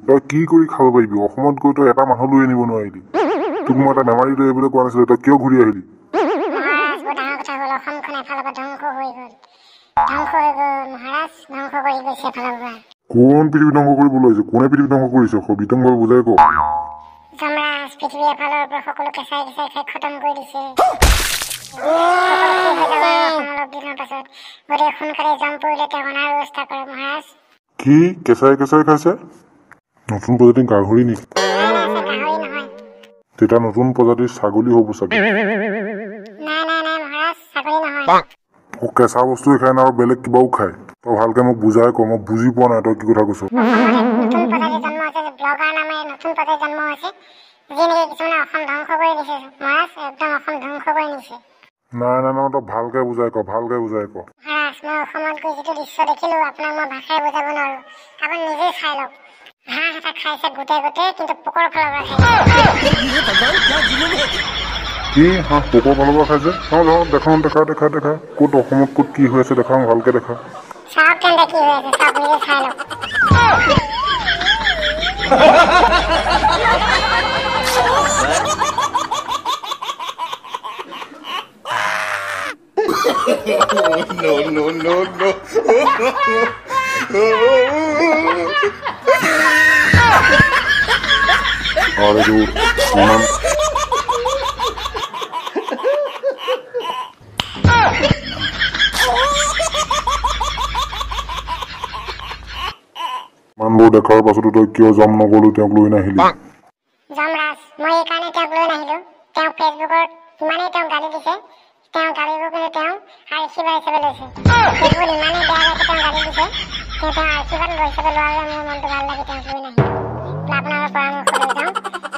তই কি কৰি খাব পাৰিবি অসমত গৈ তই এটা মানুহ লৈ আনিব নোৱাৰিলি তোক মই এটা বেমাৰী লৈ আহিবলৈ কোৱা নাছিলো তই কিয় ঘূৰি আহিলি কোন পৃথিৱী ধ্বংস কৰিব লৈছে কোনে পৃথিৱী ধ্বংস কৰিছে বিতংভাৱে বুজাই ক পৃথিৱী এফালৰ পৰা সকলো কেঁচাই কেঁচাই খাই খতম কৰি দিছে কি কেঁচাই কেঁচাই খাইছে নতুন প্ৰজাতিৰ গাহৰি নেকি তেতিয়া নতুন প্ৰজাতিৰ ছাগলী হ'ব চাগে কেঁচা বস্তুৱে খায় না আৰু বেলেগ কিবাও খায় তই ভালকে মোক বুজাই ক মই বুজি পোৱা নাই তই কি কথা কৈছ নাই নাই নাই তই ভালকে বুজাই ক অসমত গৈ যিটো দৃশ্য দেখিলো আপোনাক মই ভাষাই বুজাব নোৱাৰো আপুনি নিজে চাই লওক হাঁহ এটা খাইছে গোটেই কিন্তু পোকৰ ফালৰ পৰা কি হাঁহ পোকৰ ফালৰ পৰা খাইছে দেখাও দেখা ক'ত অসমত ক'ত কি হৈ আছে দেখাও ভালকে দেখা চাওক তেন্তে কি হৈ আছে চাওক নিজে চাই লওক No. Ahora yo, মানুহবোৰ দেখাৰ পাছতো তই কিয় যাম নগলো তেওঁক লৈ নাহিলি জামৰাজ মই এই কাৰণে তেওঁক লৈ নাহিলো তেওঁ ফেচবুকত ইমানেই তেওঁ গালি দিছে তেওঁ গালিবোৰ কিন্তু তেওঁ আশীৰ্বাদ হিচাপে লৈছে ফেচবুকত ইমানেই বেয়া লাগে তেওঁ গালি দিছে তেওঁ আশীৰ্বাদ হিচাপে লোৱাৰ বাবে মোৰ মনটো ভাল লাগে তেওঁক লৈ নাহিলো আপোনাৰ পৰামৰ্শ লৈ যাওঁ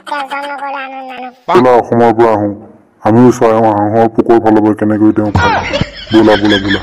তেওঁ জন্ম গ'লে আনন্দ নানো অসমৰ পৰা আহোঁ আমিও চাই হাঁহৰ পোকৰ ফালৰ পৰা কেনেকৈ তেওঁ খায় বোলা